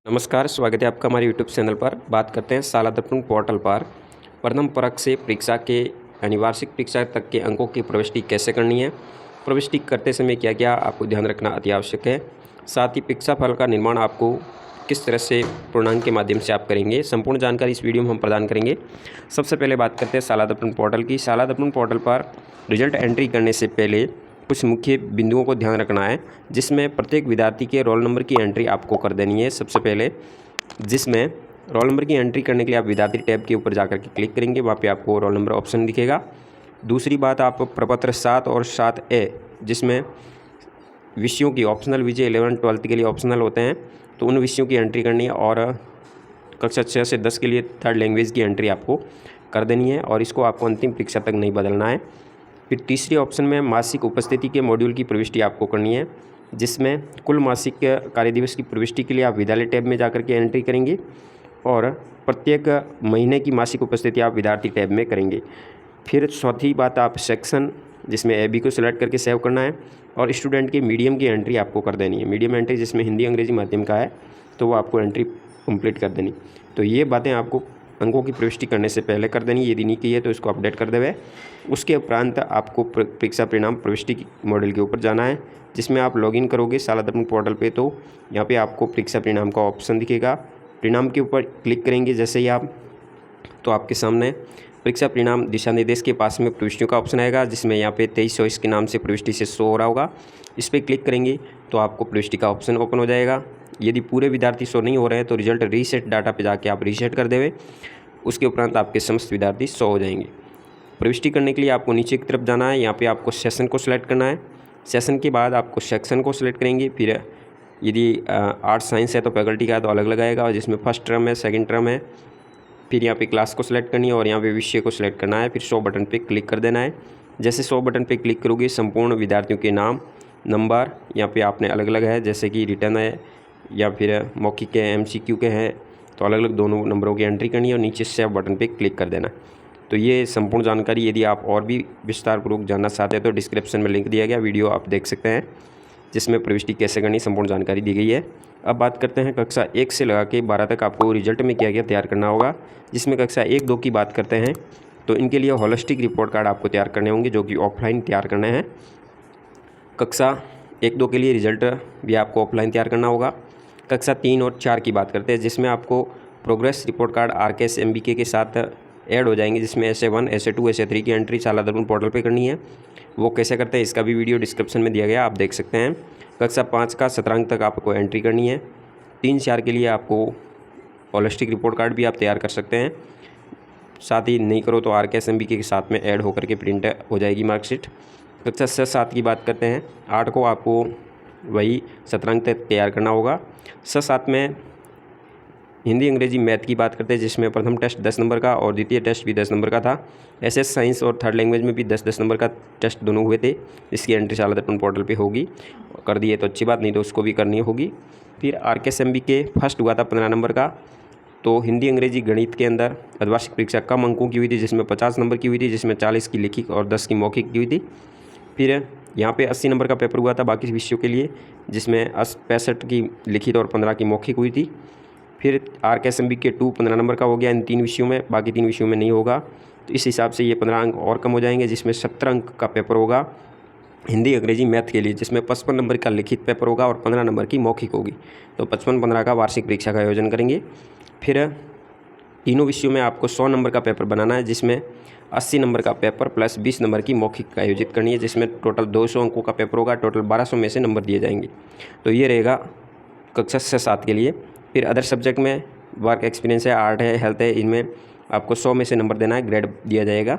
नमस्कार, स्वागत है आपका हमारे यूट्यूब चैनल पर। बात करते हैं शाला दर्पण पोर्टल पर प्रथम परख से परीक्षा के यानी वार्षिक परीक्षा तक के अंकों की प्रविष्टि कैसे करनी है, प्रविष्टि करते समय क्या क्या आपको ध्यान रखना अति आवश्यक है, साथ ही परीक्षा फल का निर्माण आपको किस तरह से पूर्णांक के माध्यम से आप करेंगे, संपूर्ण जानकारी इस वीडियो में हम प्रदान करेंगे। सबसे पहले बात करते हैं शाला दर्पण पोर्टल की। शाला दर्पण पोर्टल पर रिजल्ट एंट्री करने से पहले कुछ मुख्य बिंदुओं को ध्यान रखना है, जिसमें प्रत्येक विद्यार्थी के रोल नंबर की एंट्री आपको कर देनी है सबसे पहले। जिसमें रोल नंबर की एंट्री करने के लिए आप विद्यार्थी टैब के ऊपर जाकर के क्लिक करेंगे, वहाँ पे आपको रोल नंबर ऑप्शन दिखेगा। दूसरी बात, आप प्रपत्र 7 और 7A जिसमें विषयों की ऑप्शनल विषय 11 12 के लिए ऑप्शनल होते हैं, तो उन विषयों की एंट्री करनी है और कक्षा 6 से 10 के लिए थर्ड लैंग्वेज की एंट्री आपको कर देनी है और इसको आपको अंतिम परीक्षा तक नहीं बदलना है। फिर तीसरे ऑप्शन में मासिक उपस्थिति के मॉड्यूल की प्रविष्टि आपको करनी है, जिसमें कुल मासिक कार्य दिवस की प्रविष्टि के लिए आप विद्यालय टैब में जाकर के एंट्री करेंगे और प्रत्येक महीने की मासिक उपस्थिति आप विद्यार्थी टैब में करेंगे। फिर चौथी बात, आप सेक्शन जिसमें AB को सिलेक्ट करके सेव करना है और स्टूडेंट के मीडियम की एंट्री आपको कर देनी है। मीडियम एंट्री जिसमें हिंदी अंग्रेजी माध्यम का है, तो वो आपको एंट्री कंप्लीट कर देनी। तो ये बातें आपको अंकों की प्रविष्टि करने से पहले कर देनी, यदि नहीं की है तो इसको अपडेट कर देवे। उसके उपरांत आपको परीक्षा परिणाम प्रविष्टि मॉडल के ऊपर जाना है, जिसमें आप लॉगिन करोगे शाला दर्पण पोर्टल पे, तो यहाँ पे आपको परीक्षा परिणाम का ऑप्शन दिखेगा। परिणाम के ऊपर क्लिक करेंगे जैसे ही आप, तो आपके सामने परीक्षा परिणाम दिशा निर्देश के पास में प्रविष्टियों का ऑप्शन आएगा, जिसमें यहाँ पे 2324 के नाम से प्रविष्टि से शो हो रहा होगा। इस पर क्लिक करेंगे तो आपको प्रविष्टि का ऑप्शन ओपन हो जाएगा। यदि पूरे विद्यार्थी शो नहीं हो रहे हैं तो रिजल्ट रीसेट डाटा पे जाके आप रीसेट कर देवे। उसके उपरांत आपके समस्त विद्यार्थी शो हो जाएंगे। प्रविष्टि करने के लिए आपको नीचे की तरफ जाना है, यहाँ पे आपको सेशन को सिलेक्ट करना है। सेशन के बाद आपको सेक्शन को सिलेक्ट करेंगे। फिर यदि आर्ट्स साइंस है तो फैकल्टी का है तो अलग लगाएगा, और जिसमें फर्स्ट टर्म है सेकंड टर्म है। फिर यहाँ पे क्लास को सिलेक्ट करनी है और यहाँ पे विषय को सिलेक्ट करना है। फिर शो बटन पे क्लिक कर देना है। जैसे शो बटन पे क्लिक करोगे संपूर्ण विद्यार्थियों के नाम नंबर यहाँ पे आपने अलग अलग है, जैसे कि रिटर्न है या फिर मौखिक के MCQ के हैं, तो अलग अलग दोनों नंबरों की एंट्री करनी है और नीचे सेव बटन पे क्लिक कर देना। तो ये संपूर्ण जानकारी यदि आप और भी विस्तारपूर्वक जानना चाहते हैं तो डिस्क्रिप्शन में लिंक दिया गया, वीडियो आप देख सकते हैं, जिसमें प्रविष्टि कैसे करनी संपूर्ण जानकारी दी गई है। अब बात करते हैं कक्षा 1 से लगा के 12 तक आपको रिजल्ट में क्या क्या तैयार करना होगा। जिसमें कक्षा 1 2 की बात करते हैं तो इनके लिए होलिस्टिक रिपोर्ट कार्ड आपको तैयार करने होंगे, जो कि ऑफलाइन तैयार करने हैं। कक्षा 1 2 के लिए रिजल्ट भी आपको ऑफलाइन तैयार करना होगा। कक्षा 3 और 4 की बात करते हैं, जिसमें आपको progress report card RKS MBK के साथ ऐड हो जाएंगे, जिसमें SA1 SA2 SA3 की एंट्री शाला दर्पण पोर्टल पे करनी है। वो कैसे करते हैं इसका भी वीडियो डिस्क्रिप्शन में दिया गया, आप देख सकते हैं। कक्षा 5 का 17 अंक तक आपको एंट्री करनी है। 3 4 के लिए आपको होलिस्टिक रिपोर्ट कार्ड भी आप तैयार कर सकते हैं। साथ ही नहीं करो तो RKS MBK के साथ में ऐड होकर के प्रिंट हो जाएगी मार्कशीट। कक्षा 6 7 की बात करते हैं, 8 को आपको वही 17 अंक तक तैयार करना होगा। 6 7 में हिंदी अंग्रेजी मैथ की बात करते हैं, जिसमें प्रथम टेस्ट 10 नंबर का और द्वितीय टेस्ट भी 10 नंबर का था। SS साइंस और थर्ड लैंग्वेज में भी 10 नंबर का टेस्ट दोनों हुए थे। इसकी एंट्री शाला दर्पण पोर्टल पे होगी, कर दिए तो अच्छी बात, नहीं तो उसको भी करनी होगी। फिर RKS MBK फर्स्ट हुआ था 15 नंबर का। तो हिंदी अंग्रेजी गणित के अंदर अर्धवार्षिक परीक्षा कम अंकों की हुई थी, जिसमें 50 नंबर की हुई थी, जिसमें 40 की लिखित और 10 की मौखिक की हुई थी। फिर यहाँ पे 80 नंबर का पेपर हुआ था बाकी विषयों के लिए, जिसमें 65 की लिखित और 15 की मौखिक हुई थी। फिर RKS MBK 2 15 नंबर का हो गया इन 3 विषयों में, बाकी 3 विषयों में नहीं होगा, तो इस हिसाब से ये 15 अंक और कम हो जाएंगे, जिसमें 17 अंक का पेपर होगा हिंदी अंग्रेजी मैथ के लिए, जिसमें 55 नंबर का लिखित पेपर होगा और 15 नंबर की मौखिक होगी। तो 55-15 का वार्षिक परीक्षा का आयोजन करेंगे। फिर तीनों विषयों में आपको 100 नंबर का पेपर बनाना है, जिसमें 80 नंबर का पेपर प्लस 20 नंबर की मौखिक आयोजित करनी है, जिसमें टोटल 200 अंकों का पेपर होगा। टोटल 1200 में से नंबर दिए जाएंगे। तो ये रहेगा कक्षा 6 7 के लिए। फिर अदर सब्जेक्ट में वर्क एक्सपीरियंस है, आर्ट है, हेल्थ है, इनमें आपको 100 में से नंबर देना है, ग्रेड दिया जाएगा।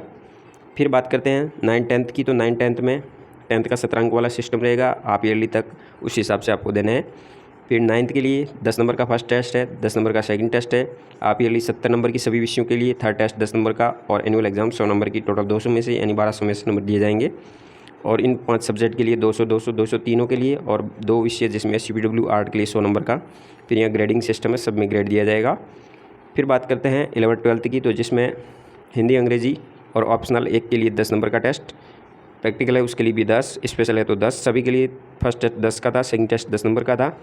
फिर बात करते हैं 9 10th की, तो 9 10th में 10th का 17 अंक वाला सिस्टम रहेगा, आप ईयरली तक उस हिसाब से आपको देने हैं। फिर 9th के लिए 10 नंबर का फर्स्ट टेस्ट है, 10 नंबर का सेकंड टेस्ट है, आप ईयरली 70 नंबर की सभी विषयों के लिए, थर्ड टेस्ट 10 नंबर का और एनुअल एग्जाम 100 नंबर की, टोटल 200 में से यानी 1200 में से नंबर दिए जाएंगे। और इन 5 सब्जेक्ट के लिए 200 200 200 तीनों के लिए, और 2 विषय जिसमें CPW आर्ट के लिए 100 नंबर का। फिर यहाँ ग्रेडिंग सिस्टम है, सब में ग्रेड दिया जाएगा। फिर बात करते हैं 11th 12th की, तो जिसमें हिंदी अंग्रेजी और ऑप्शनल एक के लिए 10 नंबर का टेस्ट, प्रैक्टिकल है उसके लिए भी 10, स्पेशल है तो 10, सभी के लिए फर्स्ट टेस्ट 10 का था, सेकंड टेस्ट 10 नंबर का था।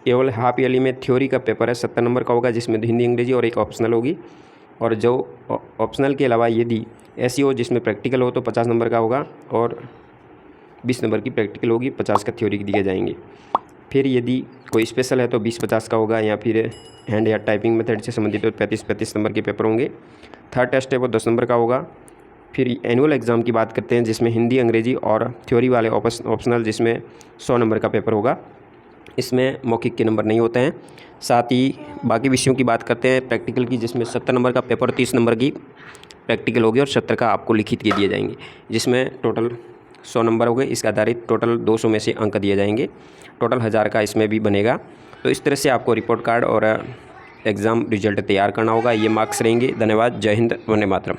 केवल हाफ ईयरली में थ्योरी का पेपर है 70 नंबर का होगा, जिसमें हिंदी अंग्रेजी और एक ऑप्शनल होगी। और जो ऑप्शनल के अलावा यदि ऐसी हो जिसमें प्रैक्टिकल हो तो 50 नंबर का होगा और 20 नंबर की प्रैक्टिकल होगी, 50 का थ्योरी दिए जाएंगे। फिर यदि कोई स्पेशल है तो 20-50 का होगा, या फिर हैंड या टाइपिंग मेथड से संबंधित तो 35-35 नंबर के पेपर होंगे। थर्ड टेस्ट है वो 10 नंबर का होगा। फिर एनुअल एग्ज़ाम की बात करते हैं, जिसमें हिंदी अंग्रेजी और थ्योरी वाले ऑप्शनल जिसमें 100 नंबर का पेपर होगा। इसमें मौखिक के नंबर नहीं होते हैं। साथ ही बाकी विषयों की बात करते हैं प्रैक्टिकल की, जिसमें 70 नंबर का पेपर, 30 नंबर की प्रैक्टिकल होगी और 70 का आपको लिखित के दिए जाएंगे, जिसमें टोटल 100 नंबर हो गए। इसके आधारित टोटल 200 में से अंक दिए जाएंगे, टोटल 1000 का इसमें भी बनेगा। तो इस तरह से आपको रिपोर्ट कार्ड और एग्ज़ाम रिजल्ट तैयार करना होगा। ये मार्क्स रहेंगे। धन्यवाद। जय हिंद, वंदे मातरम।